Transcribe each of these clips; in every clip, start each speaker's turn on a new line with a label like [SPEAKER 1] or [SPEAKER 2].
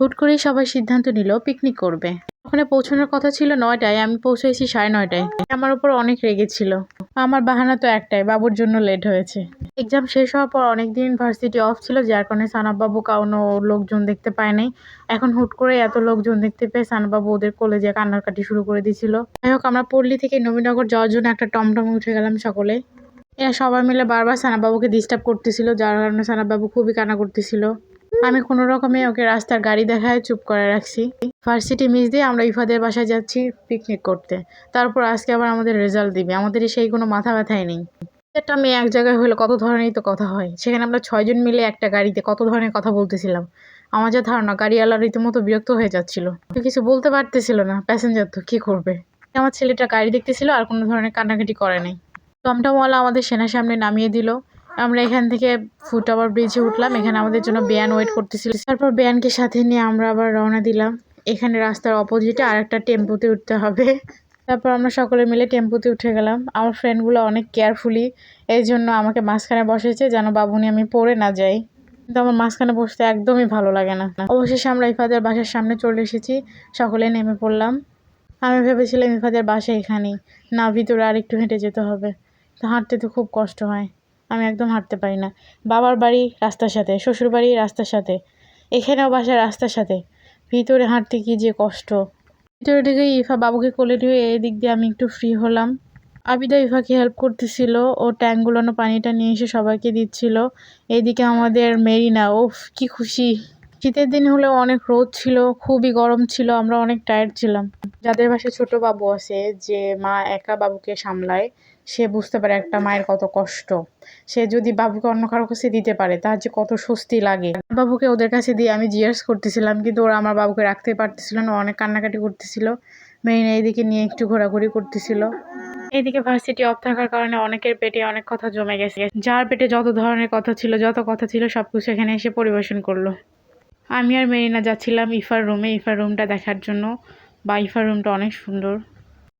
[SPEAKER 1] হুট করেই সবাই সিদ্ধান্ত নিল পিকনিক করবে। ওখানে পৌঁছানোর কথা ছিল ৯টায়, আমি পৌঁছেছি ৯:৩০টায়। আমার উপর অনেক রেগেছিল। আমার বাহানা তো একটাই, বাবুর জন্য লেট হয়েছে। এক্সাম শেষ হওয়ার পর অনেকদিন ভার্সিটি অফ ছিল, যার কারণে সানাবাবু কোনো লোকজন দেখতে পায় নাই। এখন হুট করে এত লোকজন দেখতে পেয়ে সানাবাবু ওদের কোলে যেয়ে কান্নাকাটি শুরু করে দিয়েছিল। যাই হোক, আমরা পল্লী থেকে নবীনগর যাওয়ার জন্য একটা টমটমে উঠে গেলাম সকলে। এরা সবাই মিলে বারবার সানাবাবুকে ডিস্টার্ব করতেছিল, যার কারণে সানাবাবু খুবই কান্না করতেছিল। আমি কোনো রকমে ওকে রাস্তার গাড়ি দেখায় চুপ করে রাখছি। ভার্সিটি মিস দিয়ে আমরা ইফাদের বাসায় যাচ্ছি পিকনিক করতে। তারপর আজকে আবার আমাদের রেজাল্ট দিবে, আমাদের সেই কোনো মাথা ব্যথাই নেই। একটা মেয়ে এক জায়গায় হলে কত ধরনেরই তো কথা হয়, সেখানে আমরা 6জন মিলে একটা গাড়িতে কত ধরনের কথা বলতেছিলাম। আমার যা ধারণা গাড়িওয়ালা রীতিমতো বিরক্ত হয়ে যাচ্ছিল, কিছু বলতে পারতেছিল না। প্যাসেঞ্জার তো কি করবে। আমার ছেলেটা গাড়ি দেখতেছিল আর কোনো ধরনের কান্নাকাটি করে নাই। টমটমওয়ালা আমাদের সেনার সামনে নামিয়ে দিল। আমরা এখান থেকে ফুটওভার ব্রিজে উঠলাম, এখানে আমাদের জন্য বেয়ান ওয়েট করতেছিল। তারপর বেয়ানকে সাথে নিয়ে আমরা আবার রওনা দিলাম। এখানে রাস্তার অপোজিটে আর একটা টেম্পোতে উঠতে হবে। তারপর আমরা সকলে মিলে টেম্পোতে উঠে গেলাম। আমার ফ্রেন্ডগুলো অনেক কেয়ারফুলি এই জন্য আমাকে মাঝখানে বসেছে, যেন বাবুনি আমি পড়ে না যাই। কিন্তু আমার মাঝখানে বসতে একদমই ভালো লাগে না। অবশেষে আমরা ইফাদের বাসার সামনে চলে এসেছি, সকলে নেমে পড়লাম। আমি ভেবেছিলাম ইফাদের বাসা এখানেই, না ভিতরে আর একটু হেঁটে যেতে হবে। তো হাঁটতে তো খুব কষ্ট হয়, আমি একদম হাঁটতে পারি না। বাবার বাড়ি রাস্তার সাথে, শ্বশুর বাড়ি রাস্তার সাথে, এখানেও বাসা রাস্তার সাথে, ভিতরে হাঁটতে কি যে কষ্ট। ভিতরে ঢুকে ইফা বাবুকে কোলে নিয়ে এই দিক দিয়ে আমি একটু ফ্রি হলাম। আবিদা ইফাকে হেল্প করতেছিল, ও ট্যাঙ্কগুলোনো পানিটা নিয়ে এসে সবাইকে দিচ্ছিল। এইদিকে আমাদের মেরিনা, ওফ কি খুশি। শীতের দিন হলেও অনেক রোদ ছিল, খুবই গরম ছিল, আমরা অনেক টায়ার্ড ছিলাম। যাদের বাসায় ছোট বাবু আছে, যে মা একা বাবুকে সামলায়, সে বুঝতে পারে একটা মায়ের কত কষ্ট। সে যদি বাবুকে অন্য কারো কাছে দিতে পারে তার যে কত স্বস্তি লাগে। বাবুকে ওদের কাছে দিয়ে আমি জিজ্ঞেস করতেছিলাম, কিন্তু ওরা আমার বাবুকে রাখতে পারতেছিল না, অনেক কান্নাকাটি করতেছিল। মেরিনা এইদিকে নিয়ে একটু ঘোরাঘুরি করতেছিল। এদিকে ভার্সিটি অফ থাকার কারণে অনেকের পেটে অনেক কথা জমে গেছে। যার পেটে যত ধরনের কথা ছিল, যত কথা ছিল সবকিছু এখানে এসে পরিবেশন করলো। আমি আর মেরিনা যাচ্ছিলাম ইফার রুমে, ইফার রুমটা দেখার জন্য। বা ইফার রুমটা অনেক সুন্দর।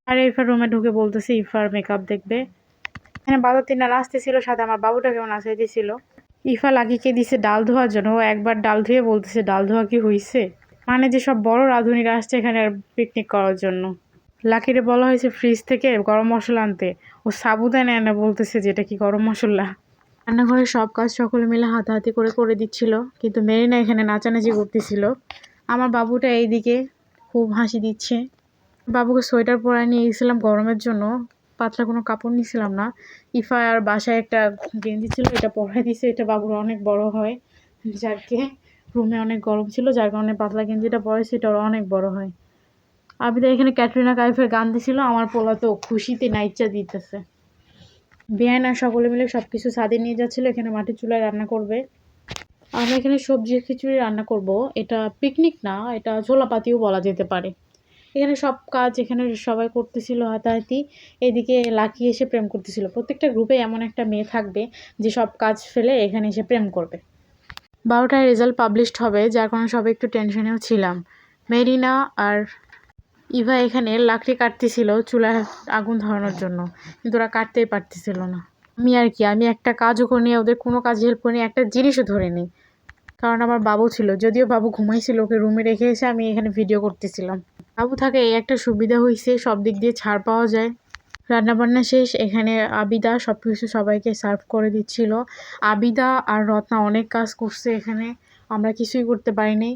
[SPEAKER 1] আর ইফার রুমে ঢুকে বলতেছি ইফার মেকআপ দেখবে। এখানে বাদতিনা নাচতেছিল, সাথে আমার বাবুটাকেও নাচাই দিছিল। ইফা লাকিকে দিছে ডাল ধোয়ার জন্য, ও একবার ডাল ধুয়ে বলতেছে ডাল ধোয়া কি হইছে। মানে যে সব বড় রাঁধুনিরা আসছে এখানে পিকনিক করার জন্য। লাকিরে বলা হয়েছে ফ্রিজ থেকে গরম মশলা আনতে, ও সাবুদানা এনে বলতেছে যে এটা কি গরম মশলা। রান্নাঘরের সব কাজ সকলে মিলে হাতাহাতি করে করে দিচ্ছিল, কিন্তু মেরিনা এখানে নাচানাচি করতেছিল। আমার বাবুটা এইদিকে খুব হাসি দিচ্ছে। বাবুকে সোয়েটার পরায় নিয়ে গেছিলাম গরমের জন্য, পাতলা কোনো কাপড় নিয়েছিলাম না। ইফা আর বাসায় একটা গেঞ্জি ছিল, এটা পরাই দিছে, এটা বাবুর অনেক বড় হয়। যাকে রুমে অনেক গরম ছিল, যার কারণে পাতলা গেঞ্জিটা পরেছে, এটা অনেক বড় হয়। আবিদা এখানে ক্যাটরিনা কাইফের গান দিছিল, আমার পোলা তো খুশিতে নাইচা দিতেছে। বেয়ান আর সকলে মিলে সবকিছু ছাদে নিয়ে যাচ্ছিল, এখানে মাটির চুলায় রান্না করবে। আমরা এখানে সবজির খিচুড়ি রান্না করব। এটা পিকনিক না, এটা ঝোলাপাতিও বলা যেতে পারে। এখানে সব কাজ এখানে সবাই করতেছিল হাতাহাতি। এদিকে লাকি এসে প্রেম করতেছিল। প্রত্যেকটা গ্রুপে এমন একটা মেয়ে থাকবে যে সব কাজ ফেলে এখানে এসে প্রেম করবে। 12টায় রেজাল্ট পাবলিশড হবে, যার কারণে সবাই একটু টেনশনেও ছিলাম। মেরিনা আর ইভা এখানে লাকড়ি কাটতেছিল চুলায় আগুন ধরানোর জন্য, কিন্তু ওরা কাটতেই পারতেছিল না। আমি একটা কাজও করিনি, ওদের কোনো কাজে হেল্প করিনি, একটা জিনিসও ধরিনি। কারণ আমার বাবু ছিল, যদিও বাবু ঘুমাইছিল, ওকে রুমে রেখে এসে আমি এখানে ভিডিও করতেছিলাম। বাবু থাকে এই একটা সুবিধা হয়েছে, সব দিক দিয়ে ছাড় পাওয়া যায়। রান্নাবান্না শেষ, এখানে আবিদা সব কিছু সবাইকে সার্ভ করে দিচ্ছিল। আবিদা আর রত্না অনেক কাজ করছে এখানে, আমরা কিছুই করতে পারিনি।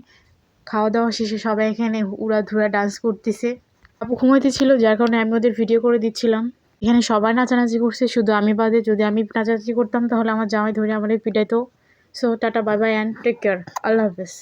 [SPEAKER 1] খাওয়া দাওয়া শেষে সবাই এখানে উড়াধুরা ডান্স করতেছে। বাবু ঘুমাইতেছিল, যার কারণে আমি ওদের ভিডিও করে দিচ্ছিলাম। এখানে সবাই নাচানাচি করছে, শুধু আমি বাদে। যদি আমি নাচানাচি করতাম তাহলে আমার জামাই ধরে আমার পিটাইতো। So ta-ta, bye bye and take care, আল্লাহ হাফেজ।